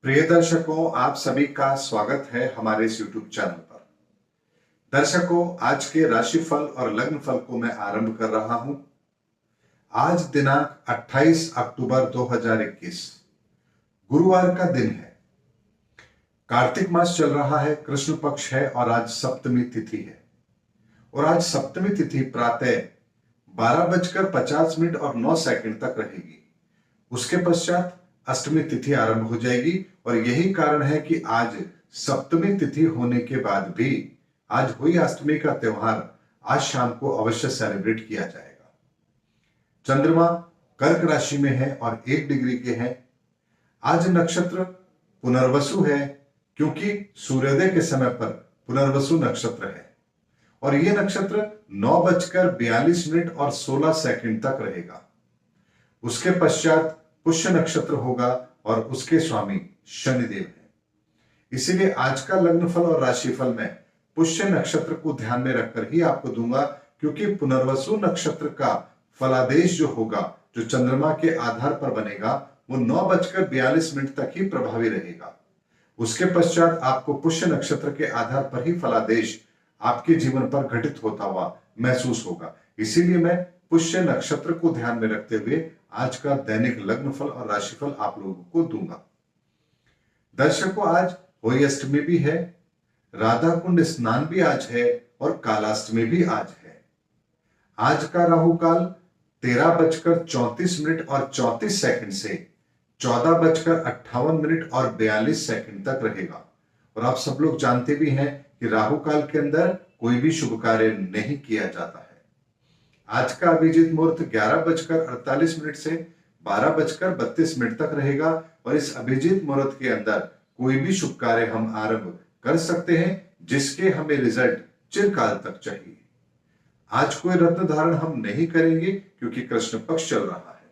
प्रिय दर्शकों, आप सभी का स्वागत है हमारे इस YouTube चैनल पर। दर्शकों, आज के राशिफल और लग्न फल को मैं आरंभ कर रहा हूं। आज दिनांक 28 अक्टूबर 2021 गुरुवार का दिन है। कार्तिक मास चल रहा है, कृष्ण पक्ष है और आज सप्तमी तिथि है। और आज सप्तमी तिथि प्रातः 12:50 और 9 सेकंड तक रहेगी। उसके पश्चात अष्टमी तिथि आरंभ हो जाएगी और यही कारण है कि आज सप्तमी तिथि होने के बाद भी आज हुई अष्टमी का त्योहार आज शाम को अवश्य सेलिब्रेट किया जाएगा। चंद्रमा कर्क राशि में है और 1 डिग्री के हैं। आज नक्षत्र पुनर्वसु है, क्योंकि सूर्योदय के समय पर पुनर्वसु नक्षत्र है और यह नक्षत्र 9:42 और 16 सेकंड तक रहेगा। उसके पश्चात पुष्य नक्षत्र होगा और उसके स्वामी शनिदेव हैं। इसीलिए आज का लग्न फल और राशिफल में पुष्य नक्षत्र को ध्यान में रखकर ही आपको दूंगा, क्योंकि पुनर्वसु नक्षत्र का फलादेश जो होगा, जो चंद्रमा के आधार पर बनेगा, वो 9:42 तक ही प्रभावी रहेगा। उसके पश्चात आपको पुष्य नक्षत्र के आधार पर ही फलादेश आपके जीवन पर घटित होता हुआ महसूस होगा। इसीलिए मैं पुष्य नक्षत्र को ध्यान में रखते हुए आज का दैनिक लग्न फल और राशिफल आप लोगों को दूंगा। दर्शकों, आज होली अष्टमी भी है, राधा कुंड स्नान भी आज है और कालाष्टमी भी आज है। आज का राहु काल 13:34 और 34 सेकंड से 14:58 और 42 सेकंड तक रहेगा। और आप सब लोग जानते भी हैं कि राहु काल के अंदर कोई भी शुभ कार्य नहीं किया जाता है। आज का अभिजीत मुहूर्त 11:48 से 12:32 तक रहेगा और इस अभिजीत मुहूर्त के अंदर कोई भी शुभ कार्य हम आरंभ कर सकते हैं, जिसके हमें रिजल्ट चिरकाल तक चाहिए। आज कोई रत्न धारण हम नहीं करेंगे, क्योंकि कृष्ण पक्ष चल रहा है।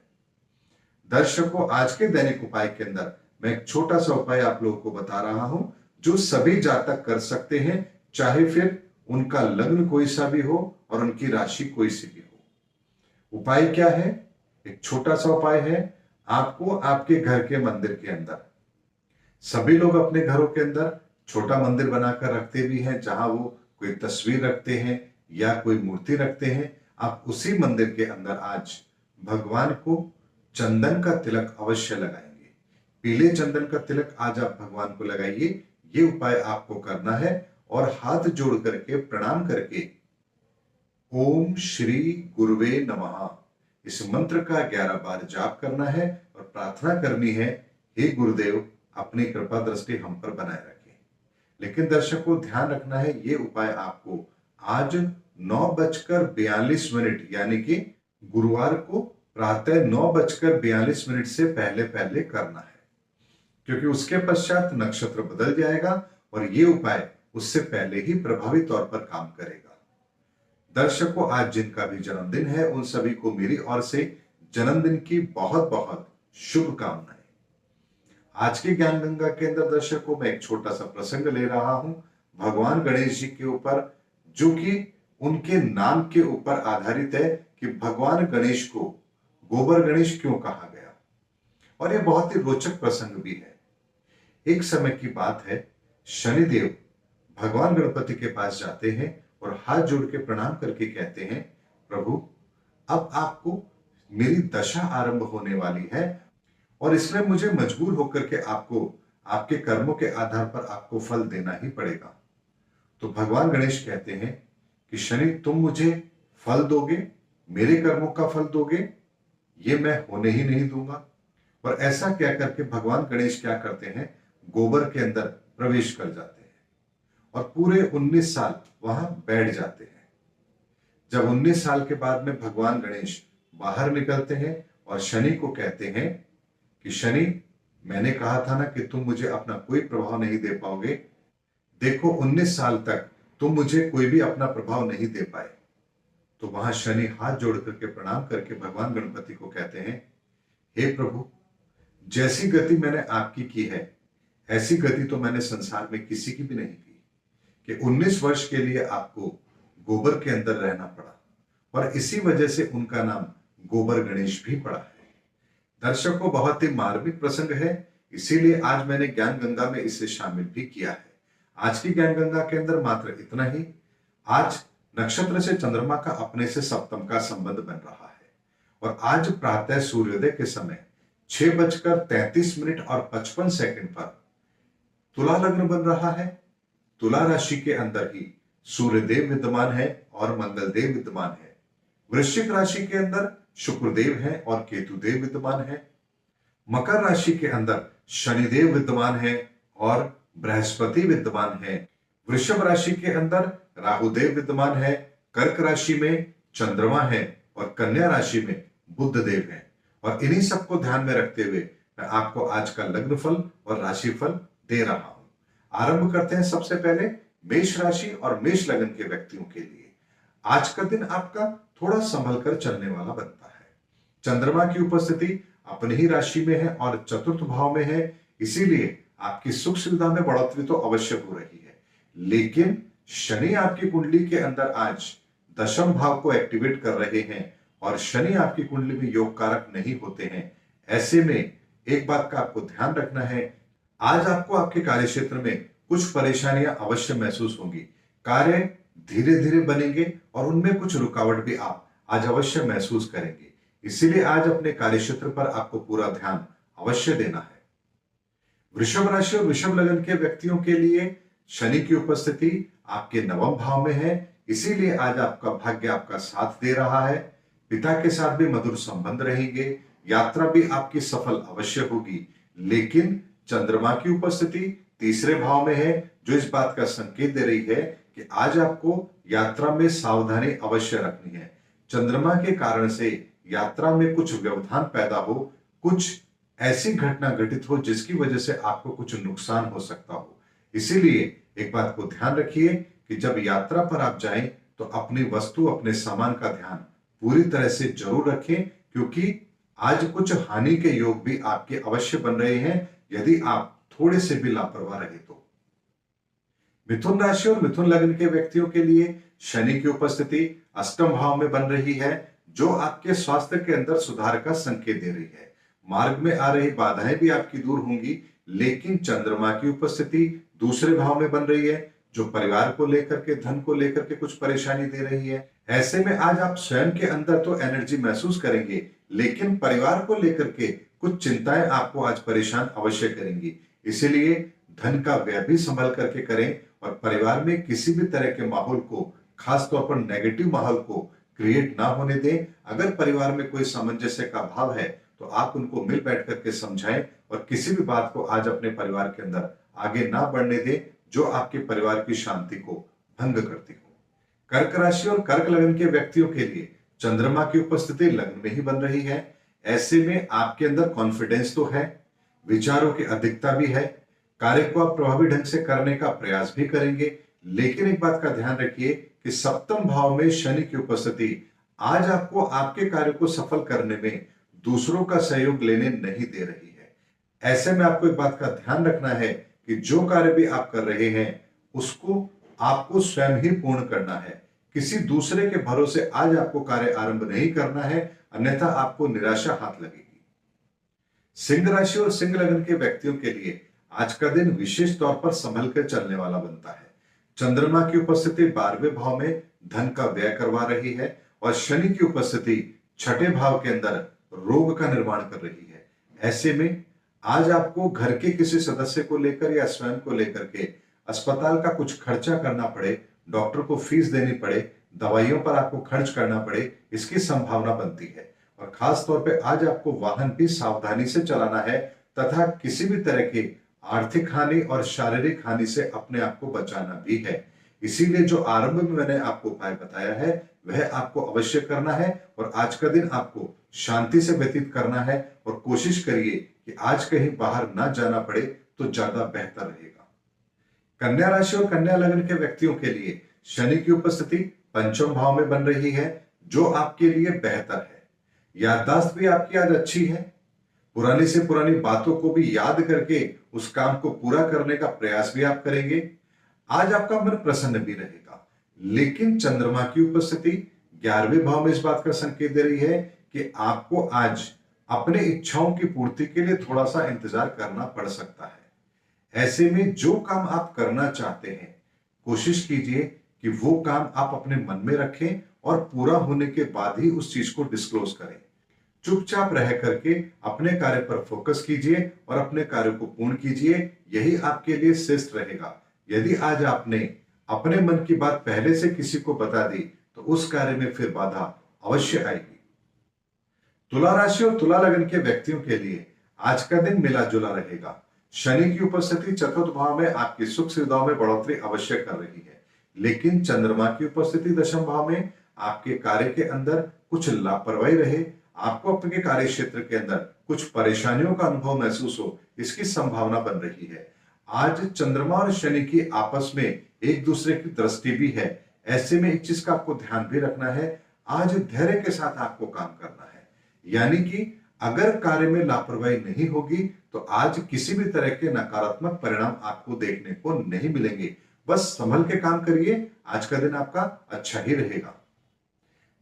दर्शकों, आज के दैनिक उपाय के अंदर मैं एक छोटा सा उपाय आप लोगों को बता रहा हूं, जो सभी जातक कर सकते हैं, चाहे फिर उनका लग्न कोई सा भी हो और उनकी राशि कोई सी भी हो। उपाय क्या है? एक छोटा सा उपाय है। आपको आपके घर के मंदिर के अंदर, सभी लोग अपने घरों के अंदर छोटा मंदिर बनाकर रखते भी हैं, जहां वो कोई तस्वीर रखते हैं या कोई मूर्ति रखते हैं। आप उसी मंदिर के अंदर आज भगवान को चंदन का तिलक अवश्य लगाएंगे। पीले चंदन का तिलक आज आप भगवान को लगाइए। ये उपाय आपको करना है और हाथ जोड़ करके प्रणाम करके ओम श्री गुरुवे नमः इस मंत्र का 11 बार जाप करना है और प्रार्थना करनी है, हे गुरुदेव, अपनी कृपा दृष्टि हम पर बनाए रखें। लेकिन दर्शकों, ध्यान रखना है, ये उपाय आपको आज 9:42 यानी कि गुरुवार को प्रातः 9:42 से पहले पहले करना है, क्योंकि उसके पश्चात नक्षत्र बदल जाएगा और ये उपाय उससे पहले ही प्रभावी तौर पर काम करेगा। दर्शकों, आज जिनका भी जन्मदिन है, उन सभी को मेरी ओर से जन्मदिन की बहुत बहुत शुभकामनाएं। आज के ज्ञान गंगा के अंदर दर्शकों, मैं एक छोटा सा प्रसंग ले रहा हूं भगवान गणेश जी के ऊपर, जो कि उनके नाम के ऊपर आधारित है कि भगवान गणेश को गोबर गणेश क्यों कहा गया। और यह बहुत ही रोचक प्रसंग भी है। एक समय की बात है, शनिदेव भगवान गणपति के पास जाते हैं और हाथ जोड़ के प्रणाम करके कहते हैं, प्रभु, अब आपको मेरी दशा आरंभ होने वाली है और इसमें मुझे मजबूर होकर के आपको आपके कर्मों के आधार पर आपको फल देना ही पड़ेगा। तो भगवान गणेश कहते हैं कि शनि, तुम मुझे फल दोगे, मेरे कर्मों का फल दोगे, ये मैं होने ही नहीं दूंगा। और ऐसा क्या करके भगवान गणेश क्या करते हैं, गोबर के अंदर प्रवेश कर जाते हैं और पूरे 19 साल वहां बैठ जाते हैं। जब 19 साल के बाद में भगवान गणेश बाहर निकलते हैं और शनि को कहते हैं कि शनि, मैंने कहा था ना कि तुम मुझे अपना कोई प्रभाव नहीं दे पाओगे। देखो, 19 साल तक तुम मुझे कोई भी अपना प्रभाव नहीं दे पाए। तो वहां शनि हाथ जोड़ करके प्रणाम करके भगवान गणपति को कहते हैं, हे प्रभु, जैसी गति मैंने आपकी की है, ऐसी गति तो मैंने संसार में किसी की भी नहीं की कि 19 वर्ष के लिए आपको गोबर के अंदर रहना पड़ा और इसी वजह से उनका नाम गोबर गणेश भी पड़ा है। दर्शकों, बहुत ही मार्मिक प्रसंग है। इसीलिए आज मैंने ज्ञान गंगा में इसे शामिल भी किया है। आज की ज्ञान गंगा के अंदर मात्र इतना ही। आज नक्षत्र से चंद्रमा का अपने से सप्तम का संबंध बन रहा है और आज प्रातः सूर्योदय के समय 6:33 और 55 पर तुला लग्न बन रहा है। तुला राशि के अंदर ही सूर्यदेव विद्यमान है और मंगलदेव विद्यमान है। वृश्चिक राशि के अंदर शुक्रदेव है और केतुदेव विद्यमान है। मकर राशि के अंदर शनिदेव विद्यमान है और बृहस्पति विद्यमान है। वृषभ राशि के अंदर राहुदेव विद्यमान है। कर्क राशि में चंद्रमा है और कन्या राशि में बुध देव है। और इन्हीं सबको ध्यान में रखते हुए मैं आपको आज का लग्न फल और राशि फल दे रहा हूं। आरंभ करते हैं सबसे पहले मेष राशि और मेष लग्न के व्यक्तियों के लिए। आज का दिन आपका थोड़ा संभल कर चलने वाला बनता है। चंद्रमा की उपस्थिति अपनी ही राशि में है और चतुर्थ भाव में है, इसीलिए आपकी सुख सुविधा में बढ़ोतरी तो अवश्य हो रही है। लेकिन शनि आपकी कुंडली के अंदर आज दशम भाव को एक्टिवेट कर रहे हैं और शनि आपकी कुंडली में योग कारक नहीं होते हैं। ऐसे में एक बात का आपको ध्यान रखना है, आज आपको आपके कार्य क्षेत्र में कुछ परेशानियां अवश्य महसूस होंगी। कार्य धीरे धीरे बनेंगे और उनमें कुछ रुकावट भी आप आज अवश्य महसूस करेंगे। इसीलिए आज अपने कार्य क्षेत्र पर आपको पूरा ध्यान अवश्य देना है। वृषभ राशि और वृषभ लग्न के व्यक्तियों के लिए शनि की उपस्थिति आपके नवम भाव में है, इसीलिए आज आपका भाग्य आपका साथ दे रहा है। पिता के साथ भी मधुर संबंध रहेंगे, यात्रा भी आपकी सफल अवश्य होगी। लेकिन चंद्रमा की उपस्थिति तीसरे भाव में है, जो इस बात का संकेत दे रही है कि आज आपको यात्रा में सावधानी अवश्य रखनी है। चंद्रमा के कारण से यात्रा में कुछ व्यवधान पैदा हो, कुछ ऐसी घटना घटित हो जिसकी वजह से आपको कुछ नुकसान हो सकता हो। इसीलिए एक बात को ध्यान रखिए कि जब यात्रा पर आप जाएं तो अपनी वस्तु, अपने सामान का ध्यान पूरी तरह से जरूर रखें, क्योंकि आज कुछ हानि के योग भी आपके अवश्य बन रहे हैं यदि आप थोड़े से भी लापरवाह रहे तो। मिथुन राशि और मिथुन लग्न के व्यक्तियों के लिए शनि की उपस्थिति अष्टम भाव में बन रही है, जो आपके स्वास्थ्य के अंदर सुधार का संकेत दे रही है। मार्ग में आ रही बाधाएं भी आपकी दूर होंगी, लेकिन चंद्रमा की उपस्थिति दूसरे भाव में बन रही है, जो परिवार को लेकर के, धन को लेकर के कुछ परेशानी दे रही है। ऐसे में आज आप स्वयं के अंदर तो एनर्जी महसूस करेंगे, लेकिन परिवार को लेकर के कुछ चिंताएं आपको आज परेशान अवश्य करेंगी। इसीलिए धन का व्यय भी संभल करके करें और परिवार में किसी भी तरह के माहौल को, खास तौर पर नेगेटिव माहौल को क्रिएट ना होने दें। अगर परिवार में कोई सामंजस्य का भाव है तो आप उनको मिल बैठ करके समझाएं और किसी भी बात को आज अपने परिवार के अंदर आगे ना बढ़ने दें जो आपके परिवार की शांति को भंग करती हो। कर्क राशि और कर्क लग्न के व्यक्तियों के लिए चंद्रमा की उपस्थिति लग्न में ही बन रही है। ऐसे में आपके अंदर कॉन्फिडेंस तो है, विचारों की अधिकता भी है, कार्य को आप प्रभावी ढंग से करने का प्रयास भी करेंगे। लेकिन एक बात का ध्यान रखिए कि सप्तम भाव में शनि की उपस्थिति आज आपको आपके कार्य को सफल करने में दूसरों का सहयोग लेने नहीं दे रही है। ऐसे में आपको एक बात का ध्यान रखना है कि जो कार्य भी आप कर रहे हैं उसको आपको स्वयं ही पूर्ण करना है। किसी दूसरे के भरोसे आज आपको कार्य आरंभ नहीं करना है, अन्यथा आपको निराशा हाथ लगेगी। सिंह राशि और सिंह लग्न के व्यक्तियों के लिए आज का दिन विशेष तौर पर संभल कर चलने वाला बनता है। चंद्रमा की उपस्थिति 12वें भाव में धन का व्यय करवा रही है और शनि की उपस्थिति 6ठे भाव के अंदर रोग का निर्माण कर रही है। ऐसे में आज आपको घर के किसी सदस्य को लेकर या स्वयं को लेकर के अस्पताल का कुछ खर्चा करना पड़े, डॉक्टर को फीस देनी पड़े, दवाइयों पर आपको खर्च करना पड़े, इसकी संभावना बनती है। और खास तौर पे आज आपको वाहन भी सावधानी से चलाना है तथा किसी भी तरह की आर्थिक हानि और शारीरिक हानि से अपने आप को बचाना भी है। इसीलिए जो आरंभ में मैंने आपको उपाय बताया है वह आपको अवश्य करना है और आज का दिन आपको शांति से व्यतीत करना है और कोशिश करिए कि आज कहीं बाहर ना जाना पड़े तो ज्यादा बेहतर रहेगा। कन्या राशि और कन्या लग्न के व्यक्तियों के लिए शनि की उपस्थिति पंचम भाव में बन रही है, जो आपके लिए बेहतर है। याददाश्त भी आपकी आज अच्छी है, पुरानी से पुरानी बातों को भी याद करके उस काम को पूरा करने का प्रयास भी आप करेंगे। आज आपका मन प्रसन्न भी रहेगा। लेकिन चंद्रमा की उपस्थिति 11वें भाव में इस बात का संकेत दे रही है कि आपको आज अपने इच्छाओं की पूर्ति के लिए थोड़ा सा इंतजार करना पड़ सकता है। ऐसे में जो काम आप करना चाहते हैं, कोशिश कीजिए कि वो काम आप अपने मन में रखें और पूरा होने के बाद ही उस चीज को डिस्क्लोज करें। चुपचाप रह करके अपने कार्य पर फोकस कीजिए और अपने कार्य को पूर्ण कीजिए, यही आपके लिए श्रेष्ठ रहेगा। यदि आज आपने अपने मन की बात पहले से किसी को बता दी तो उस कार्य में फिर बाधा अवश्य आएगी। तुला राशि और तुला लगन के व्यक्तियों के लिए आज का दिन मिला जुला रहेगा। शनि की उपस्थिति चतुर्थ भाव में आपकी सुख सुविधाओं में बढ़ोतरी अवश्य कर रही है, लेकिन चंद्रमा की उपस्थिति दशम भाव में आपके कार्य के अंदर कुछ लापरवाही रहे, आपको अपने कार्य क्षेत्र के अंदर कुछ परेशानियों का अनुभव महसूस हो, इसकी संभावना बन रही है। आज चंद्रमा और शनि की आपस में एक दूसरे की दृष्टि भी है। ऐसे में एक चीज का आपको ध्यान भी रखना है, आज धैर्य के साथ आपको काम करना है। यानी कि अगर कार्य में लापरवाही नहीं होगी तो आज किसी भी तरह के नकारात्मक परिणाम आपको देखने को नहीं मिलेंगे। बस संभल के काम करिए, आज का दिन आपका अच्छा ही रहेगा।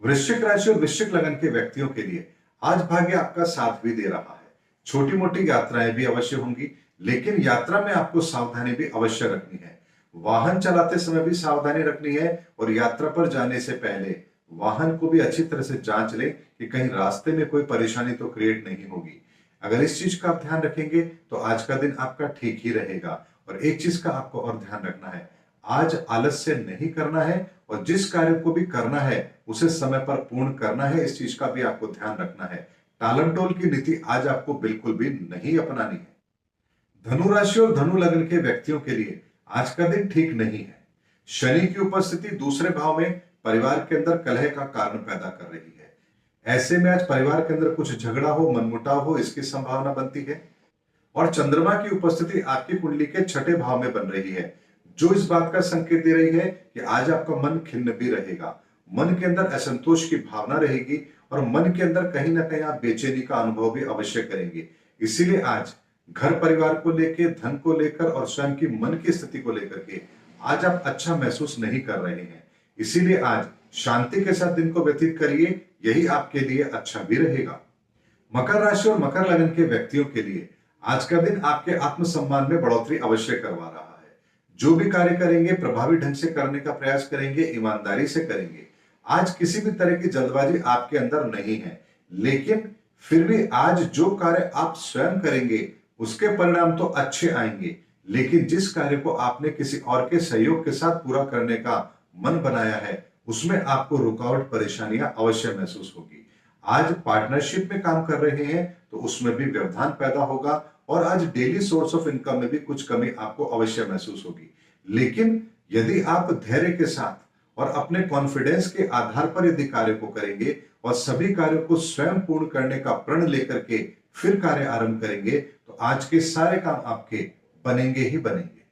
वृश्चिक राशि और वृश्चिक लगन के व्यक्तियों के लिए आज भाग्य आपका साथ भी दे रहा है। छोटी मोटी यात्राएं भी अवश्य होंगी, लेकिन यात्रा में आपको सावधानी भी अवश्य रखनी है। वाहन चलाते समय भी सावधानी रखनी है और यात्रा पर जाने से पहले वाहन को भी अच्छी तरह से जांच लें कि कहीं रास्ते में कोई परेशानी तो क्रिएट नहीं होगी। अगर इस चीज का आप ध्यान रखेंगे तो आज का दिन आपका ठीक ही रहेगा। और एक चीज का आपको और ध्यान रखना है, आज आलस्य नहीं करना है और जिस कार्य को भी करना है उसे समय पर पूर्ण करना है, इस चीज का भी आपको ध्यान रखना है। टालमटोल की नीति आज आपको बिल्कुल भी नहीं अपनानी है। धनु राशि और धनु लग्न के व्यक्तियों के लिए आज का दिन ठीक नहीं है। शनि की उपस्थिति दूसरे भाव में परिवार के अंदर कलह का कारण पैदा कर रही है। ऐसे में आज परिवार के अंदर कुछ झगड़ा हो, मनमुटाव हो, इसकी संभावना बनती है। और चंद्रमा की उपस्थिति आपकी कुंडली के छठे भाव में बन रही है, जो इस बात का संकेत दे रही है कि आज आपका मन खिन्न भी रहेगा। मन के अंदर असंतोष की भावना रहेगी और मन के अंदर कहीं ना कहीं आप बेचैनी का अनुभव भी अवश्य करेंगे। इसीलिए आज घर परिवार को लेकर, धन को लेकर और स्वयं की मन की स्थिति को लेकर के आज आप अच्छा महसूस नहीं कर रहे हैं। इसीलिए आज शांति के साथ दिन को व्यतीत करिए, यही आपके लिए अच्छा भी रहेगा। मकर राशि और मकर लगन के व्यक्तियों के लिए आज का दिन आपके आत्मसम्मान में बढ़ोतरी अवश्य करवा रहा है। जो भी कार्य करेंगे प्रभावी ढंग से करने का प्रयास करेंगे, ईमानदारी से करेंगे। आज किसी भी तरह की जल्दबाजी आपके अंदर नहीं है, लेकिन फिर भी आज जो कार्य आप स्वयं करेंगे उसके परिणाम तो अच्छे आएंगे, लेकिन जिस कार्य को आपने किसी और के सहयोग के साथ पूरा करने का मन बनाया है उसमें आपको रुकावट, परेशानियां अवश्य महसूस होगी। आज पार्टनरशिप में काम कर रहे हैं तो उसमें भी व्यवधान पैदा होगा और आज डेली सोर्स ऑफ इनकम में भी कुछ कमी आपको अवश्य महसूस होगी। लेकिन यदि आप धैर्य के साथ और अपने कॉन्फिडेंस के आधार पर यदि कार्य को करेंगे और सभी कार्यों को स्वयं पूर्ण करने का प्रण लेकर के फिर कार्य आरंभ करेंगे तो आज के सारे काम आपके बनेंगे ही बनेंगे।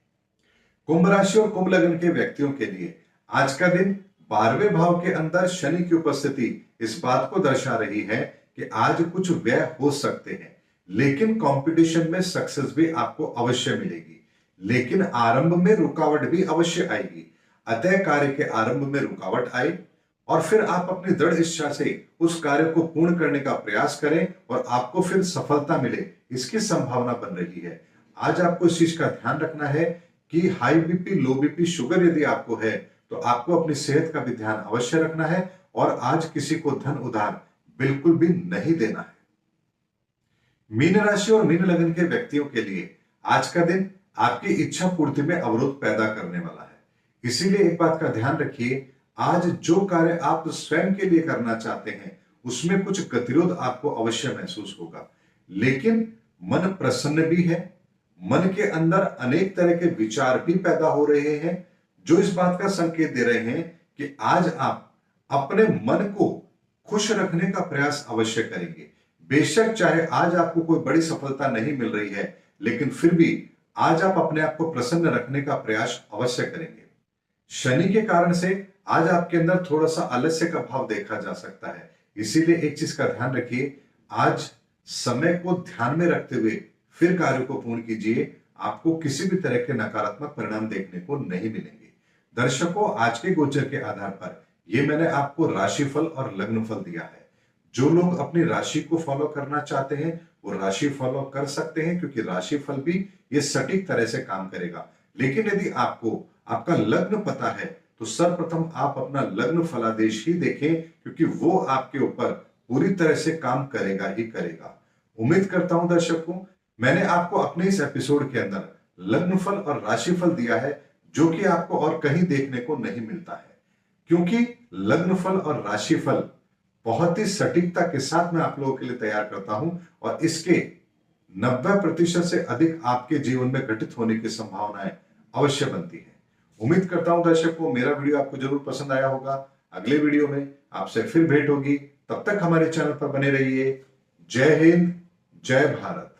कुंभ राशि और कुंभ लग्न के व्यक्तियों के लिए आज का दिन 12वें भाव के अंदर शनि की उपस्थिति इस बात को दर्शा रही है कि आज कुछ व्यय हो सकते हैं, लेकिन कंपटीशन में सक्सेस भी आपको अवश्य मिलेगी। लेकिन आरंभ में रुकावट भी अवश्य आएगी। अतः कार्य के आरंभ में रुकावट आए और फिर आप अपनी दृढ़ इच्छा से उस कार्य को पूर्ण करने का प्रयास करें और आपको फिर सफलता मिले, इसकी संभावना बन रही है। आज आपको इस चीज का ध्यान रखना है कि हाई बीपी, लो बीपी, शुगर यदि आपको है तो आपको अपनी सेहत का भी ध्यान अवश्य रखना है और आज किसी को धन उधार बिल्कुल भी नहीं देना है। मीन राशि और मीन लगन के व्यक्तियों के लिए आज का दिन आपकी इच्छा पूर्ति में अवरोध पैदा करने वाला है। इसीलिए एक बात का ध्यान रखिए, आज जो कार्य आप स्वयं के लिए करना चाहते हैं उसमें कुछ गतिरोध आपको अवश्य महसूस होगा, लेकिन मन प्रसन्न भी है। मन के अंदर अनेक तरह के विचार भी पैदा हो रहे हैं जो इस बात का संकेत दे रहे हैं कि आज आप अपने मन को खुश रखने का प्रयास अवश्य करेंगे। बेशक चाहे आज आपको कोई बड़ी सफलता नहीं मिल रही है, लेकिन फिर भी आज आप अपने आप को प्रसन्न रखने का प्रयास अवश्य करेंगे। शनि के कारण से आज आपके अंदर थोड़ा सा आलस्य का भाव देखा जा सकता है। इसीलिए एक चीज का ध्यान रखिए, आज समय को ध्यान में रखते हुए फिर कार्य को पूर्ण कीजिए। आपको किसी भी तरह के नकारात्मक परिणाम देखने को नहीं मिलेंगे। दर्शकों, आज के गोचर के आधार पर ये मैंने आपको राशिफल और लग्नफल दिया है। जो लोग अपनी राशि को फॉलो करना चाहते हैं वो राशि फॉलो कर सकते हैं, क्योंकि राशि फल भी ये सटीक तरह से काम करेगा। लेकिन यदि आपको आपका लग्न पता है तो सर्वप्रथम आप अपना लग्न फलादेश ही देखें, क्योंकि वो आपके ऊपर पूरी तरह से काम करेगा ही करेगा। उम्मीद करता हूं दर्शकों, मैंने आपको अपने इस एपिसोड के अंदर लग्नफल और राशिफल दिया है, जो कि आपको और कहीं देखने को नहीं मिलता है। क्योंकि लग्नफल और राशिफल बहुत ही सटीकता के साथ मैं आप लोगों के लिए तैयार करता हूं, और इसके 90% से अधिक आपके जीवन में घटित होने की संभावनाएं अवश्य बनती है। उम्मीद करता हूं दर्शकों, मेरा वीडियो आपको जरूर पसंद आया होगा। अगले वीडियो में आपसे फिर भेंट होगी, तब तक हमारे चैनल पर बने रहिए। जय हिंद, जय भारत।